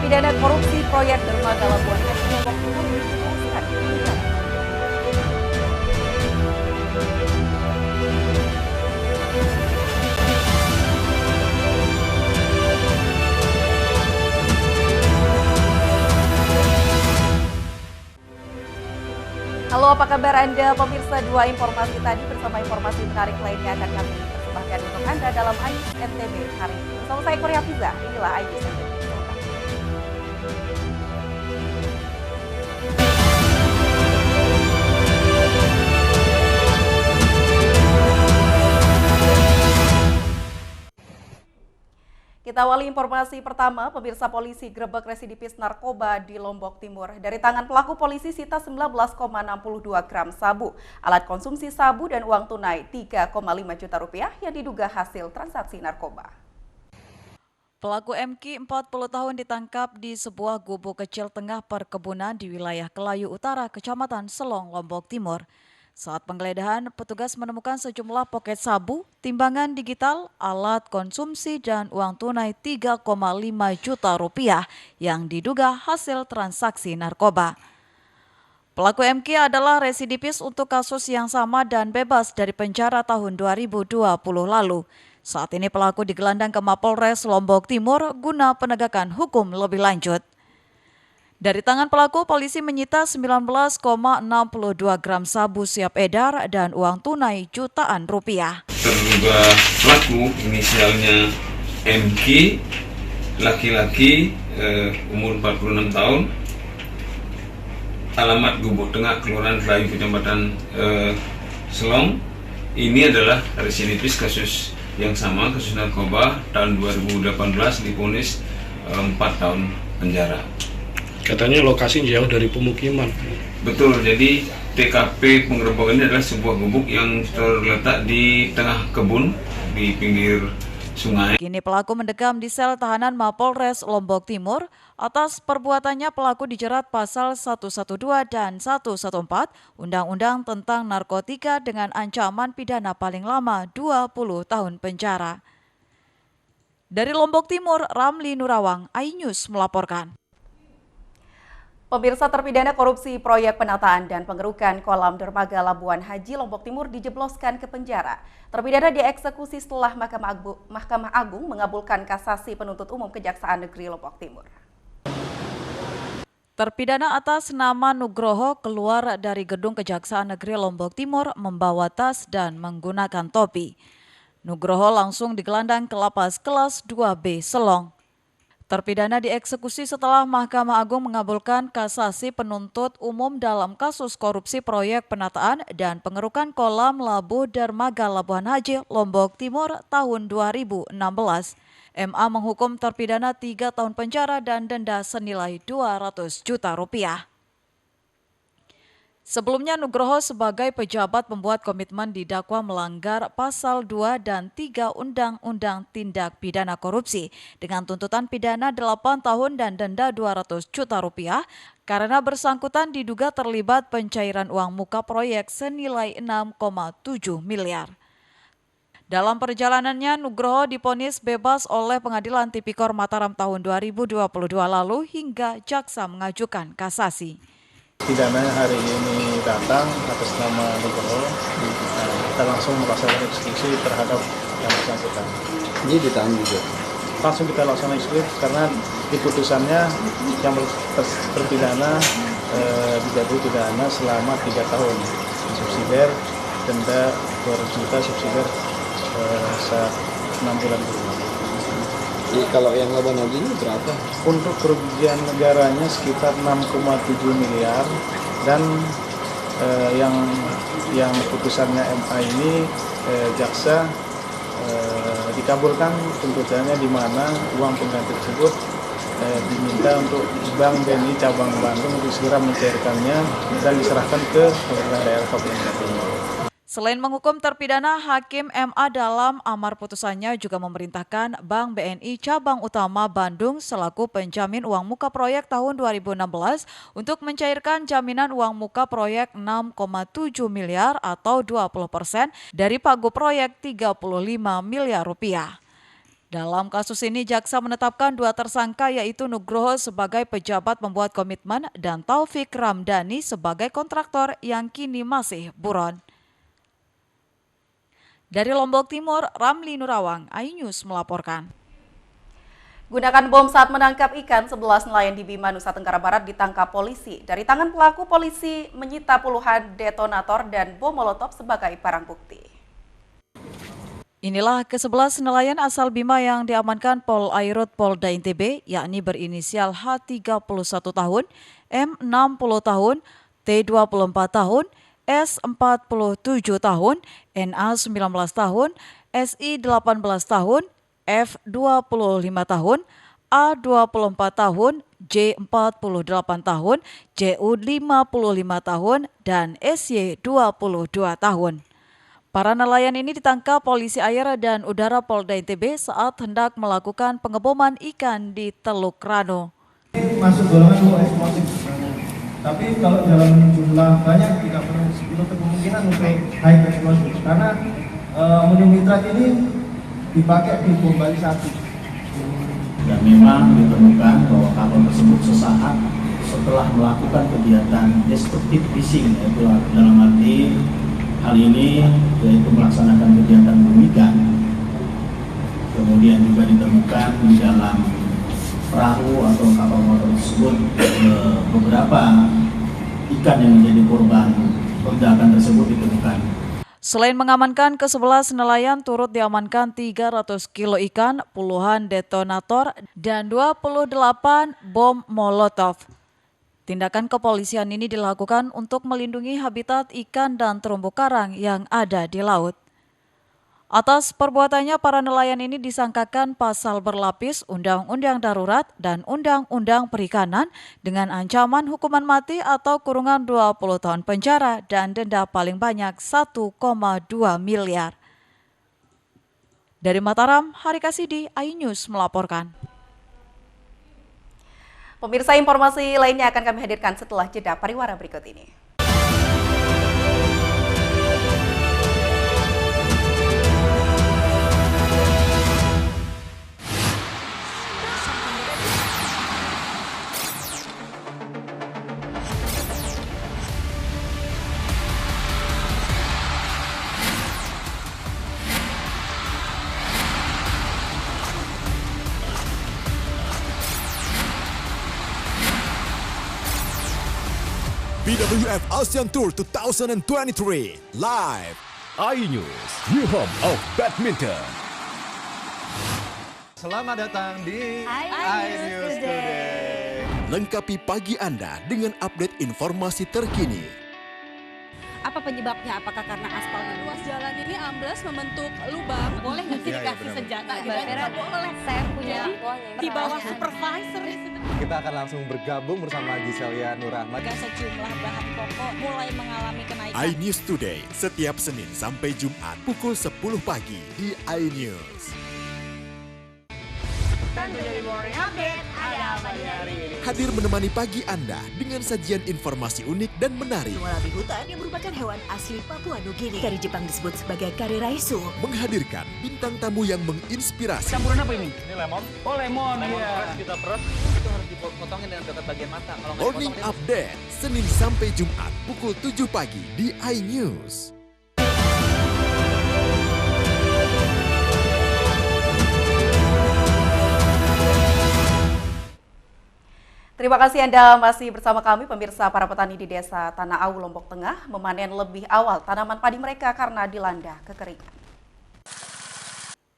terpidana korupsi proyek dermaga Labuan Haji Lombok Timur dijebloskan ke penjara. Halo, apa kabar Anda pemirsa? Dua informasi tadi bersama informasi menarik lainnya akan kami persembahkan untuk Anda dalam Ais NTB hari ini. Bersama saya Korea Fiza, inilah Ais NTB. Kita awali informasi pertama, pemirsa polisi grebek residivis narkoba di Lombok Timur. Dari tangan pelaku polisi sita 19,62 gram sabu, alat konsumsi sabu dan uang tunai 3,5 juta rupiah yang diduga hasil transaksi narkoba. Pelaku MQ 40 tahun ditangkap di sebuah gubuk kecil tengah perkebunan di wilayah Kelayu Utara, Kecamatan Selong, Lombok Timur. Saat penggeledahan, petugas menemukan sejumlah poket sabu, timbangan digital, alat konsumsi, dan uang tunai 3,5 juta rupiah yang diduga hasil transaksi narkoba. Pelaku MQ adalah residivis untuk kasus yang sama dan bebas dari penjara tahun 2020 lalu. Saat ini pelaku digelandang ke Mapolres Lombok Timur guna penegakan hukum lebih lanjut. Dari tangan pelaku, polisi menyita 19,62 gram sabu siap edar dan uang tunai jutaan rupiah. Terduga pelaku inisialnya MQ, laki-laki, umur 46 tahun, alamat Gubuk Tengah, Kelurahan Kelayu, Kecamatan Selong. Ini adalah residivis kasus yang sama, kasus narkoba tahun 2018, divonis 4 tahun penjara. Katanya lokasi jauh dari pemukiman. Betul, jadi TKP penggerebekan ini adalah sebuah gubuk yang terletak di tengah kebun di pinggir sungai. Kini pelaku mendekam di sel tahanan Mapolres Lombok Timur. Atas perbuatannya pelaku dijerat pasal 112 dan 114 Undang-Undang tentang Narkotika dengan ancaman pidana paling lama 20 tahun penjara. Dari Lombok Timur, Ramli Nurawang, iNews melaporkan. Pemirsa, terpidana korupsi proyek penataan dan pengerukan kolam dermaga Labuan Haji Lombok Timur dijebloskan ke penjara. Terpidana dieksekusi setelah Mahkamah Agung mengabulkan kasasi penuntut umum Kejaksaan Negeri Lombok Timur. Terpidana atas nama Nugroho keluar dari gedung Kejaksaan Negeri Lombok Timur membawa tas dan menggunakan topi. Nugroho langsung digelandang ke lapas kelas 2B Selong. Terpidana dieksekusi setelah Mahkamah Agung mengabulkan kasasi penuntut umum dalam kasus korupsi proyek penataan dan pengerukan kolam Labu Dermaga Labuan Haji Lombok Timur tahun 2016. MA menghukum terpidana 3 tahun penjara dan denda senilai 200 juta rupiah. Sebelumnya Nugroho sebagai pejabat pembuat komitmen didakwa melanggar pasal 2 dan 3 Undang-Undang Tindak Pidana Korupsi dengan tuntutan pidana 8 tahun dan denda 200 juta rupiah karena bersangkutan diduga terlibat pencairan uang muka proyek senilai 6,7 miliar. Dalam perjalanannya, Nugroho divonis bebas oleh Pengadilan Tipikor Mataram tahun 2022 lalu hingga jaksa mengajukan kasasi. Pidana hari ini datang atas nama Nugroho, kita langsung melaksanakan eksekusi terhadap yang bersangkutan. Ini ditahan juga. Langsung kita laksanakan eksekusi karena di putusannya yang terpidana dijatuhi pidana selama 3 tahun, subsidiar denda 200 juta, subsidiar 6 bulan kurungan. Kalau yang Labuan Haji ini berapa? Untuk kerugian negaranya sekitar 6,7 miliar dan yang putusannya MA ini jaksa dikabulkan tuntutannya di mana uang pengganti tersebut diminta untuk Bank BNI cabang Bandung untuk segera mencairkannya dan diserahkan ke pemerintah daerah Kabupaten Timur. Selain menghukum terpidana, Hakim MA dalam amar putusannya juga memerintahkan Bank BNI Cabang Utama Bandung selaku penjamin uang muka proyek tahun 2016 untuk mencairkan jaminan uang muka proyek 6,7 miliar atau 20% dari pagu proyek 35 miliar rupiah. Dalam kasus ini, jaksa menetapkan 2 tersangka yaitu Nugroho sebagai pejabat pembuat komitmen dan Taufik Ramdhani sebagai kontraktor yang kini masih buron. Dari Lombok Timur, Ramli Nurawang, iNews melaporkan. Gunakan bom saat menangkap ikan, 11 nelayan di Bima, Nusa Tenggara Barat ditangkap polisi. Dari tangan pelaku, polisi menyita puluhan detonator dan bom molotov sebagai barang bukti. Inilah ke-11 nelayan asal Bima yang diamankan Pol Airut Polda NTB, yakni berinisial H 31 tahun, M 60 tahun, T 24 tahun, S 47 tahun, NA 19 tahun, SI 18 tahun, F 25 tahun, A 24 tahun, J 48 tahun, JU 55 tahun, dan SY 22 tahun. Para nelayan ini ditangkap polisi air dan udara Polda NTB saat hendak melakukan pengeboman ikan di Teluk Rano. Masuk golongan low explosive. Tapi kalau dalam jumlah banyak tidak menutup kemungkinan untuk high explosive karena ammonium nitrat ini dipakai di bom Bali 1. Dan memang ditemukan bahwa kapal tersebut sesaat setelah melakukan kegiatan destructive fishing, yaitu dalam arti hal ini yaitu melaksanakan kegiatan membikan. Kemudian juga ditemukan di dalam perahu atau kapal motor tersebut beberapa ikan yang menjadi korban ledakan tersebut ditemukan. Selain mengamankan ke-11 nelayan, turut diamankan 300 kilo ikan, puluhan detonator, dan 28 bom molotov. Tindakan kepolisian ini dilakukan untuk melindungi habitat ikan dan terumbu karang yang ada di laut. Atas perbuatannya, para nelayan ini disangkakan pasal berlapis Undang-Undang Darurat dan Undang-Undang Perikanan dengan ancaman hukuman mati atau kurungan 20 tahun penjara dan denda paling banyak 1,2 miliar. Dari Mataram, Hari Kasidi, iNews melaporkan. Pemirsa, informasi lainnya akan kami hadirkan setelah jeda pariwara berikut ini. BWF ASEAN Tour 2023 live iNews, new home of badminton. Selamat datang di iNews Today. Lengkapi pagi Anda dengan update informasi terkini. Apa penyebabnya? Apakah karena aspal ruas jalan ini ambles membentuk lubang? Boleh nggak sih dikasih senjata? Tidak boleh. Saya punya di bawah supervisor. Kita akan langsung bergabung bersama Giselia Nurahmat. Sejumlah bahan pokok mulai mengalami kenaikan. iNews Today setiap Senin sampai Jumat pukul 10 pagi di iNews. Hadir menemani pagi Anda dengan sajian informasi unik dan menarik. Warabi hutan yang merupakan hewan asli Papua Nugini. Dari Jepang disebut sebagai kare raisu. Menghadirkan bintang tamu yang menginspirasi. Campuran apa ini? Ini lemon. Oh, lemon. Iya. Kita peras itu harus dipotongin dengan dekat bagian mata. Kalau nggak Morning dipotong, Update Senin sampai Jumat pukul 7 pagi di iNews. Terima kasih Anda masih bersama kami, pemirsa. Para petani di Desa Tanah Au, Lombok Tengah memanen lebih awal tanaman padi mereka karena dilanda kekeringan.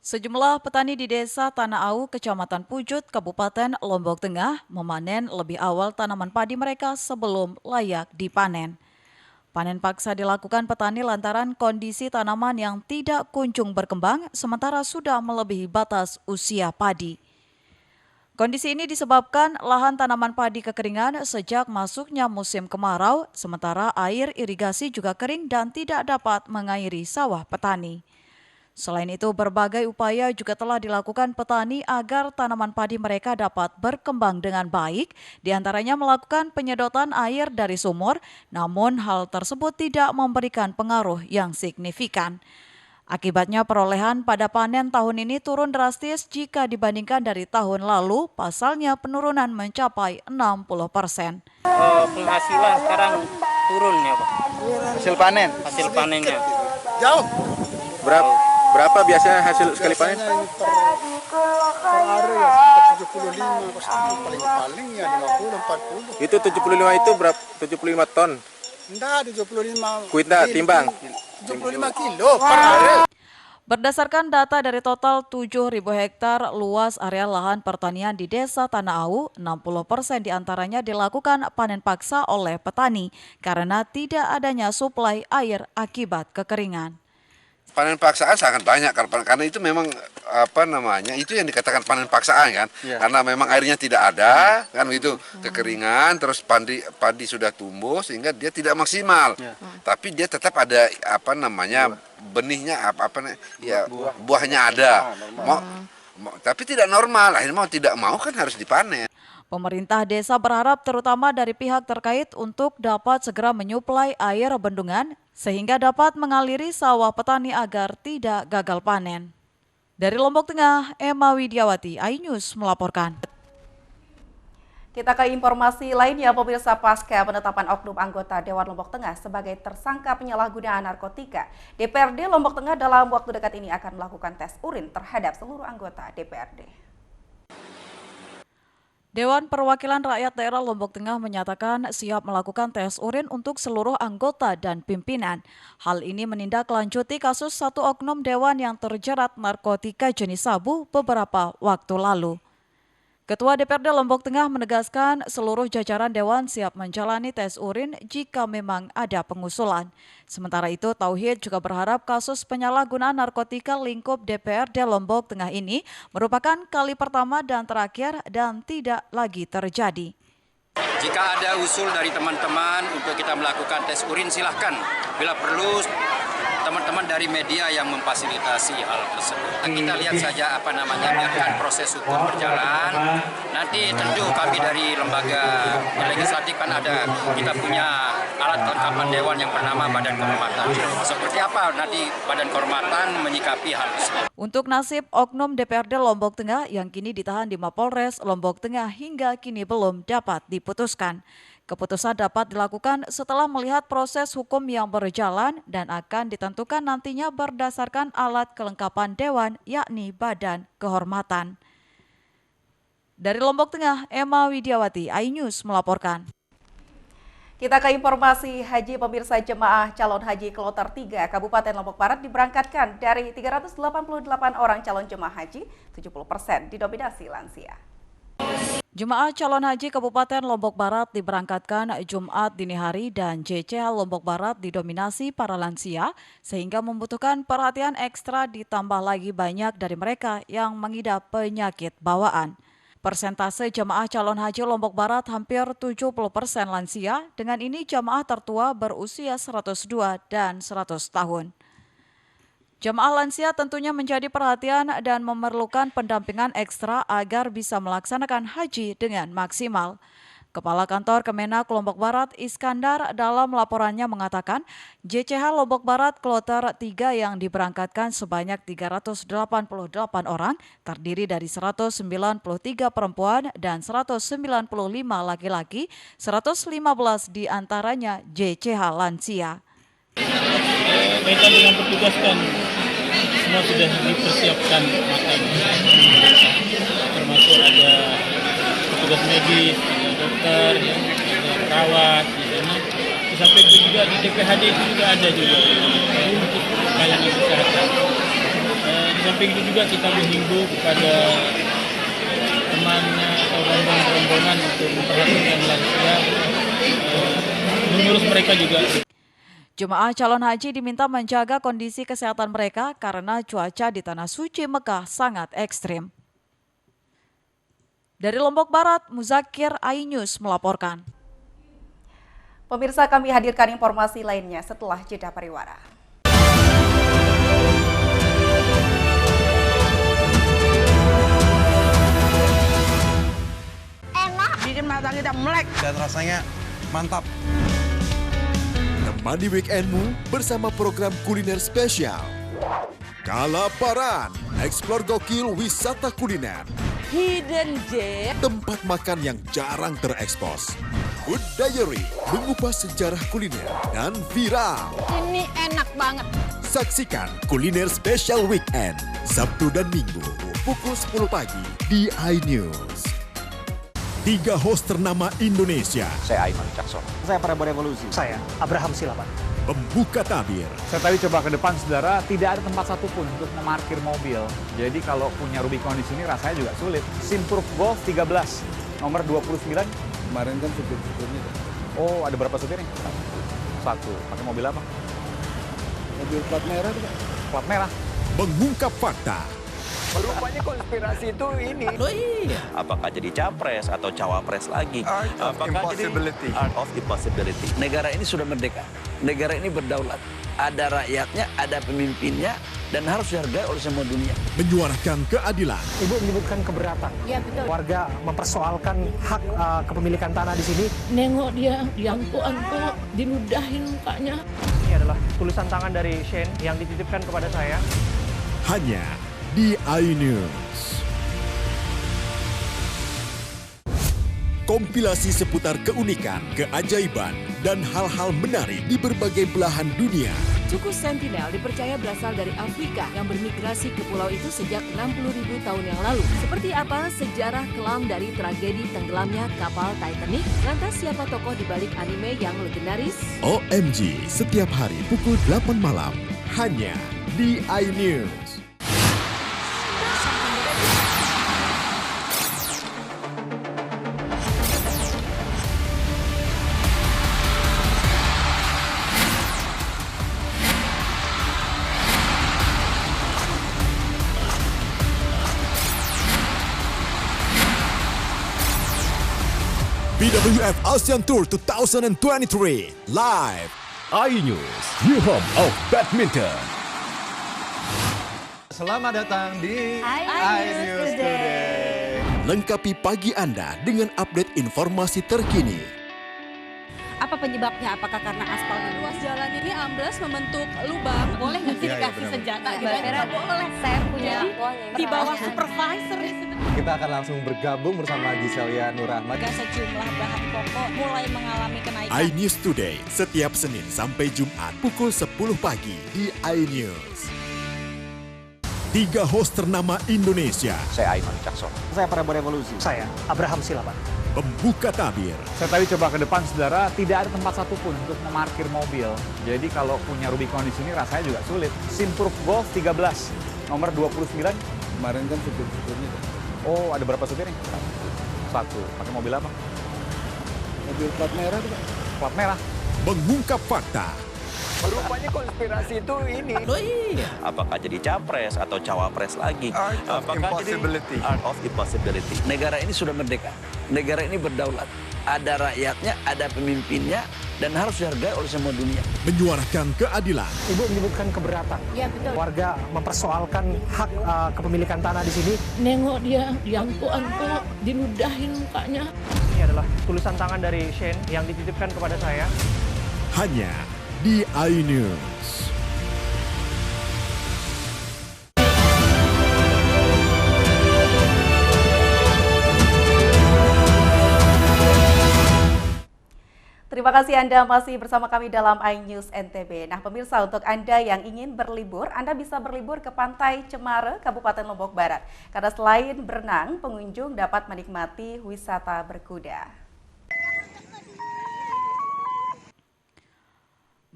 Sejumlah petani di Desa Tanah Au, Kecamatan Pujut, Kabupaten Lombok Tengah memanen lebih awal tanaman padi mereka sebelum layak dipanen. Panen paksa dilakukan petani lantaran kondisi tanaman yang tidak kunjung berkembang sementara sudah melebihi batas usia padi. Kondisi ini disebabkan lahan tanaman padi kekeringan sejak masuknya musim kemarau, sementara air irigasi juga kering dan tidak dapat mengairi sawah petani. Selain itu, berbagai upaya juga telah dilakukan petani agar tanaman padi mereka dapat berkembang dengan baik, diantaranya melakukan penyedotan air dari sumur, namun hal tersebut tidak memberikan pengaruh yang signifikan. Akibatnya perolehan pada panen tahun ini turun drastis jika dibandingkan dari tahun lalu, pasalnya penurunan mencapai 60%. Penghasilan sekarang turun ya Pak? Hasil panen? Hasil panennya. Jauh. Berapa biasanya hasil sekali panen? Per hari ya 75 paling ya 50 40. Itu 75 itu berapa? 75 ton? Enggak, 75 kuintal timbang. 75 kilo per hari. Berdasarkan data dari total 7.000 hektar luas area lahan pertanian di Desa Tanah Awu, 60% diantaranya dilakukan panen paksa oleh petani karena tidak adanya suplai air akibat kekeringan. Panen paksaan sangat banyak karena itu memang itu yang dikatakan panen paksaan kan, karena memang airnya tidak ada kan gitu, kekeringan, terus padi sudah tumbuh sehingga dia tidak maksimal, tapi dia tetap ada benihnya buahnya ada, tapi tidak normal, akhirnya mau tidak mau kan harus dipanen. Pemerintah desa berharap terutama dari pihak terkait untuk dapat segera menyuplai air bendungan sehingga dapat mengaliri sawah petani agar tidak gagal panen. Dari Lombok Tengah, Emma Widiawati, iNews melaporkan. Kita ke informasi lainnya, pemirsa, pasca penetapan oknum anggota Dewan Lombok Tengah sebagai tersangka penyalahgunaan narkotika, DPRD Lombok Tengah dalam waktu dekat ini akan melakukan tes urin terhadap seluruh anggota DPRD. Dewan Perwakilan Rakyat Daerah Lombok Tengah menyatakan siap melakukan tes urin untuk seluruh anggota dan pimpinan. Hal ini menindaklanjuti kasus satu oknum dewan yang terjerat narkotika jenis sabu beberapa waktu lalu. Ketua DPRD Lombok Tengah menegaskan seluruh jajaran dewan siap menjalani tes urin jika memang ada pengusulan. Sementara itu, Tauhid juga berharap kasus penyalahgunaan narkotika lingkup DPRD Lombok Tengah ini merupakan kali pertama dan terakhir dan tidak lagi terjadi. Jika ada usul dari teman-teman untuk kita melakukan tes urin, silahkan. Bila perlu, teman-teman dari media yang memfasilitasi hal tersebut. Kita lihat saja biarkan proses hukum berjalan. Nanti tentu kami dari lembaga legislatif kan kita punya alat kelengkapan dewan yang bernama Badan Kehormatan. Seperti apa nanti Badan Kehormatan menyikapi hal tersebut. Untuk nasib oknum DPRD Lombok Tengah yang kini ditahan di Mapolres Lombok Tengah hingga kini belum dapat diputuskan. Keputusan dapat dilakukan setelah melihat proses hukum yang berjalan dan akan ditentukan nantinya berdasarkan alat kelengkapan dewan, yakni Badan Kehormatan. Dari Lombok Tengah, Emma Widiawati, iNews melaporkan. Kita ke informasi haji, pemirsa. Jemaah calon haji Kloter 3 Kabupaten Lombok Barat diberangkatkan dari 388 orang calon jemaah haji, 70% didominasi lansia. Jemaah calon haji Kabupaten Lombok Barat diberangkatkan Jumat dini hari dan JCH Lombok Barat didominasi para lansia sehingga membutuhkan perhatian ekstra, ditambah lagi banyak dari mereka yang mengidap penyakit bawaan. Persentase jemaah calon haji Lombok Barat hampir 70% lansia, dengan ini jemaah tertua berusia 102 dan 100 tahun. Jemaah lansia tentunya menjadi perhatian dan memerlukan pendampingan ekstra agar bisa melaksanakan haji dengan maksimal. Kepala Kantor Kemenak Lombok Barat Iskandar dalam laporannya mengatakan JCH Lombok Barat Kloter 3 yang diberangkatkan sebanyak 388 orang terdiri dari 193 perempuan dan 195 laki-laki, 115 diantaranya JCH lansia. Kaitan dengan petugas kan semua sudah dipersiapkan matanya, termasuk ada petugas medis, ada dokter, ada perawat. Di samping itu juga di DPHD itu juga ada juga untuk pelayanan kesehatan. Di samping itu juga kita menghimbau kepada temannya atau rombongan untuk memperhatikan lansia, mengurus mereka juga. Jemaah calon haji diminta menjaga kondisi kesehatan mereka karena cuaca di Tanah Suci Mekah sangat ekstrim. Dari Lombok Barat, Muzakir, iNews melaporkan. Pemirsa, kami hadirkan informasi lainnya setelah jeda pariwara. Enak, bikin mata kita melek dan rasanya mantap. Temani weekendmu bersama program kuliner spesial. Kalaparan, eksplor gokil wisata kuliner. Hidden Gem. Tempat makan yang jarang terekspos. Food Diary, mengupas sejarah kuliner dan viral. Ini enak banget. Saksikan kuliner spesial weekend, Sabtu dan Minggu, pukul 10 pagi di iNews. 3 host ternama Indonesia. Saya Aiman Caksono. Saya Prabowo Revolusi. Saya Abraham Silaban. Pembuka tabir. Saya tadi coba ke depan, saudara, tidak ada tempat satupun untuk memarkir mobil. Jadi kalau punya Rubicon di sini rasanya juga sulit. Simproof Golf 13, nomor 29. Kemarin kan supir-supirnya. Oh, ada berapa supirnya? 1. Pakai mobil apa? Mobil plat merah juga. Plat merah. Mengungkap fakta. Rupanya konspirasi itu ini. Oh iya. Apakah jadi capres atau cawapres lagi? Art of impossibility. Art of impossibility. Negara ini sudah merdeka. Negara ini berdaulat. Ada rakyatnya, ada pemimpinnya, dan harus dihargai oleh semua dunia. Menyuarakan keadilan. Ibu menyebutkan keberatan. Iya betul. Warga mempersoalkan hak kepemilikan tanah di sini. Nengok dia, diangkut-angkut, diludahin mukanya. Ini adalah tulisan tangan dari Shane yang dititipkan kepada saya. Hanya di iNews. Kompilasi seputar keunikan, keajaiban, dan hal-hal menarik di berbagai belahan dunia. Suku Sentinel dipercaya berasal dari Afrika yang bermigrasi ke pulau itu sejak 60.000 tahun yang lalu. Seperti apa sejarah kelam dari tragedi tenggelamnya kapal Titanic? Lantas siapa tokoh di balik anime yang legendaris? OMG, setiap hari pukul 8 malam, hanya di iNews. BWF ASEAN Tour 2023 live iNews, new home of badminton. Selamat datang di iNews Today. Lengkapi pagi Anda dengan update informasi terkini. Apa penyebabnya? Apakah karena aspalnya luas jalan ini ambles membentuk lubang? Boleh nggak sih dikasih senjata? Nggak boleh. Saya punya di bawah supervisor. Kita akan langsung bergabung bersama Giselia Nurrahmat. Sejumlah bahan pokok mulai mengalami kenaikan. iNews Today setiap Senin sampai Jumat pukul 10 pagi di iNews. 3 host ternama Indonesia. Saya Aiman Caksono. Saya Prabowo Revolusi. Saya Abraham Silaban. Pembuka tabir. Saya tadi coba ke depan, saudara, tidak ada tempat satupun untuk memarkir mobil. Jadi kalau punya Rubicon di sini rasanya juga sulit. Simproof Golf 13, nomor 29. Kemarin kan supir-supirnya. Oh, ada berapa supirnya? 1. Pakai mobil apa? Mobil plat merah juga. Plat merah. Mengungkap fakta. Rupanya konspirasi itu ini. Oh iya. Apakah jadi capres atau cawapres lagi? Art of impossibility. Art of impossibility. Negara ini sudah merdeka. Negara ini berdaulat. Ada rakyatnya, ada pemimpinnya, dan harus dihargai oleh semua dunia. Menyuarakan keadilan. Ibu menyebutkan keberatan. Iya betul. Warga mempersoalkan hak kepemilikan tanah di sini. Nengok dia, diangkut-angkut, diludahin mukanya. Ini adalah tulisan tangan dari Shane yang dititipkan kepada saya. Hanya di iNews. Terima kasih Anda masih bersama kami dalam iNews NTB. Nah pemirsa, untuk Anda yang ingin berlibur, Anda bisa berlibur ke Pantai Cemara, Kabupaten Lombok Barat. Karena selain berenang, pengunjung dapat menikmati wisata berkuda.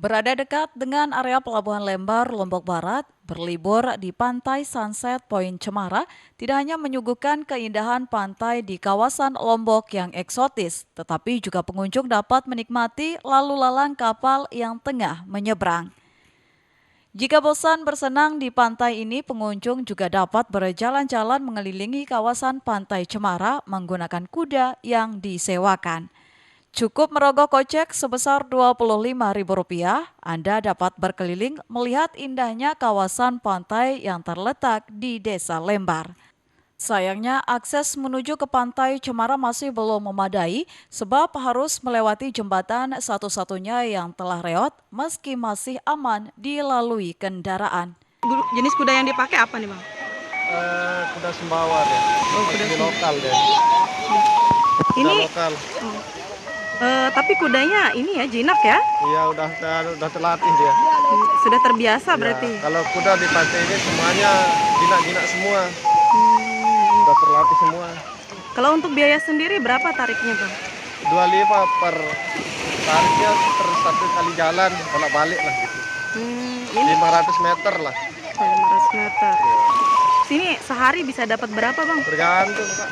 Berada dekat dengan area Pelabuhan Lembar, Lombok Barat, berlibur di Pantai Sunset Point Cemara tidak hanya menyuguhkan keindahan pantai di kawasan Lombok yang eksotis, tetapi juga pengunjung dapat menikmati lalu lalang kapal yang tengah menyeberang. Jika bosan bersenang di pantai ini, pengunjung juga dapat berjalan-jalan mengelilingi kawasan Pantai Cemara menggunakan kuda yang disewakan. Cukup merogoh kocek sebesar Rp25.000, Anda dapat berkeliling melihat indahnya kawasan pantai yang terletak di Desa Lembar. Sayangnya akses menuju ke Pantai Cemara masih belum memadai sebab harus melewati jembatan satu-satunya yang telah reot meski masih aman dilalui kendaraan. Jenis kuda yang dipakai apa nih Bang? Kuda Sembawar ya. Oh, kuda lokal deh. Ini lokal. Tapi kudanya ini ya jinak ya? Iya, udah terlatih dia. Sudah terbiasa Ya, berarti. kalau kuda dipakai ini semuanya jinak-jinak semua. Udah terlatih semua. Kalau untuk biaya sendiri berapa tariknya Bang? 25 per tariknya per satu kali jalan, bolak-balik lah gitu. Ini 500 meter lah. 500 meter. Sini sehari bisa dapat berapa Bang? Tergantung Pak.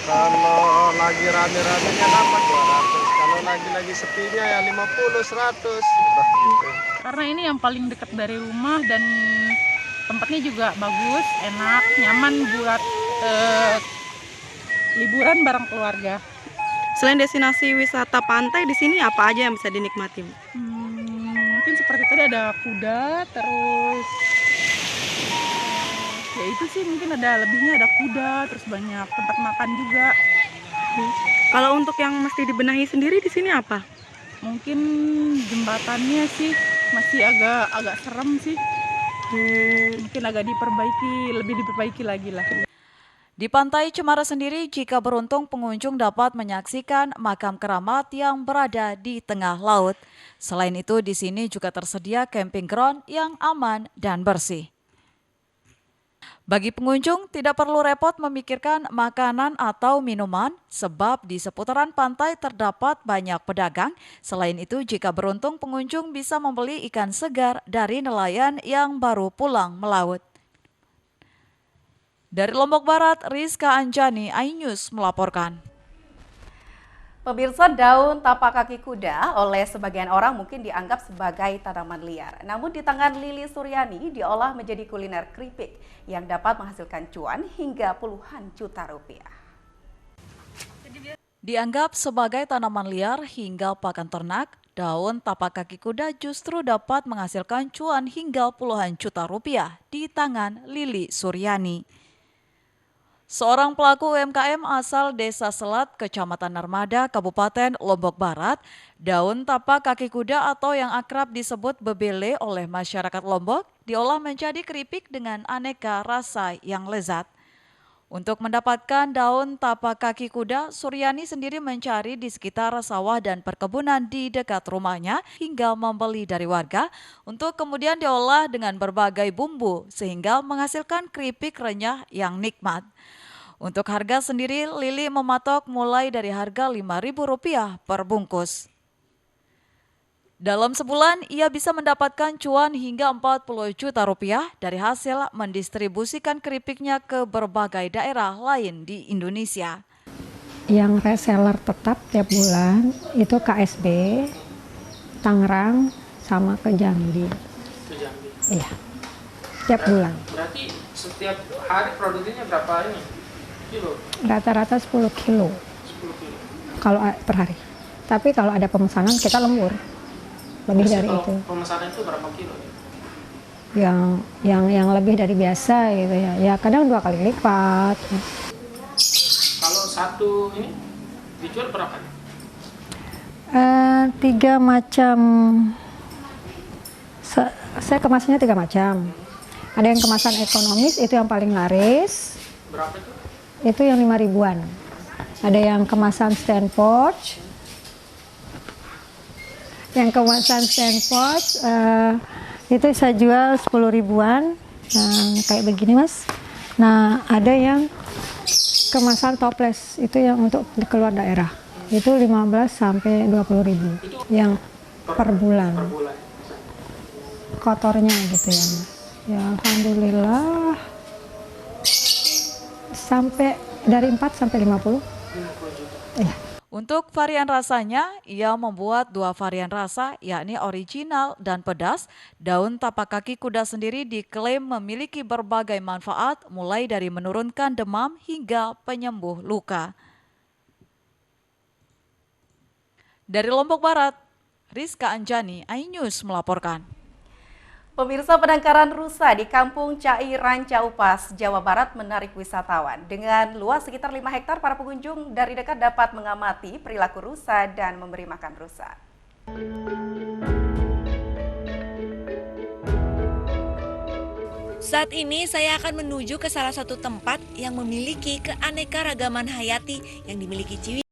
Kalau lagi rame-ramenya dapat 200. Kalau lagi sepinya ya 50, 100. Udah gitu. Karena ini yang paling dekat dari rumah dan tempatnya juga bagus, enak, nyaman buat liburan bareng keluarga. Selain destinasi wisata pantai, di sini apa aja yang bisa dinikmati? Mungkin seperti tadi ada kuda, terus ya itu sih mungkin ada lebihnya, ada kuda, terus banyak tempat makan juga. Kalau untuk yang mesti dibenahi sendiri di sini apa? Mungkin jembatannya sih masih agak serem sih. Mungkin agak lebih diperbaiki lagi lah. Di Pantai Cemara sendiri, jika beruntung pengunjung dapat menyaksikan makam keramat yang berada di tengah laut. Selain itu, di sini juga tersedia camping ground yang aman dan bersih. Bagi pengunjung, tidak perlu repot memikirkan makanan atau minuman, sebab di seputaran pantai terdapat banyak pedagang. Selain itu, jika beruntung, pengunjung bisa membeli ikan segar dari nelayan yang baru pulang melaut. Dari Lombok Barat, Rizka Anjani, iNews melaporkan. Pemirsa, daun tapak kaki kuda oleh sebagian orang mungkin dianggap sebagai tanaman liar. Namun di tangan Lili Suryani diolah menjadi kuliner keripik yang dapat menghasilkan cuan hingga puluhan juta rupiah. Dianggap sebagai tanaman liar hingga pakan ternak, daun tapak kaki kuda justru dapat menghasilkan cuan hingga puluhan juta rupiah di tangan Lili Suryani. Seorang pelaku UMKM asal Desa Selat, Kecamatan Narmada, Kabupaten Lombok Barat, daun tapak kaki kuda atau yang akrab disebut bebele oleh masyarakat Lombok, diolah menjadi keripik dengan aneka rasa yang lezat. Untuk mendapatkan daun tapak kaki kuda, Suryani sendiri mencari di sekitar sawah dan perkebunan di dekat rumahnya hingga membeli dari warga untuk kemudian diolah dengan berbagai bumbu sehingga menghasilkan keripik renyah yang nikmat. Untuk harga sendiri, Lili mematok mulai dari harga Rp5.000 per bungkus. Dalam sebulan, ia bisa mendapatkan cuan hingga 40 juta rupiah dari hasil mendistribusikan keripiknya ke berbagai daerah lain di Indonesia. Yang reseller tetap tiap bulan itu KSB, Tangerang, sama ke Jambi. Iya, tiap bulan. Berarti setiap hari produksinya berapa ini? Kilo? Rata-rata 10 kilo. 10 kilo. Kalau per hari. Tapi kalau ada pemesanan kita lembur. Lebih dari itu. Pemesanan itu berapa kilo? Yang lebih dari biasa gitu ya. Ya kadang 2 kali lipat. Kalau satu ini dijual berapa? 3 macam. Saya kemasnya 3 macam. Ada yang kemasan ekonomis, itu yang paling laris. Berapa itu? Itu yang 5.000-an. Ada yang kemasan stand porch. Yang kemasan stand porch itu saya jual 10.000-an. Nah, kayak begini Mas. Nah, ada yang kemasan toples, itu yang untuk keluar daerah. Itu 15 sampai 20.000 yang per bulan. Kotornya gitu ya Mas. Ya alhamdulillah. Sampai dari 4 sampai 50. Iya. Untuk varian rasanya, ia membuat 2 varian rasa, yakni original dan pedas. Daun tapak kaki kuda sendiri diklaim memiliki berbagai manfaat, mulai dari menurunkan demam hingga penyembuh luka. Dari Lombok Barat, Rizka Anjani, iNews melaporkan. Pemirsa, penangkaran rusa di Kampung Cai Ranca Upas, Jawa Barat menarik wisatawan. Dengan luas sekitar 5 hektar, para pengunjung dari dekat dapat mengamati perilaku rusa dan memberi makan rusa. Saat ini saya akan menuju ke salah satu tempat yang memiliki keanekaragaman hayati yang dimiliki Ciwidey.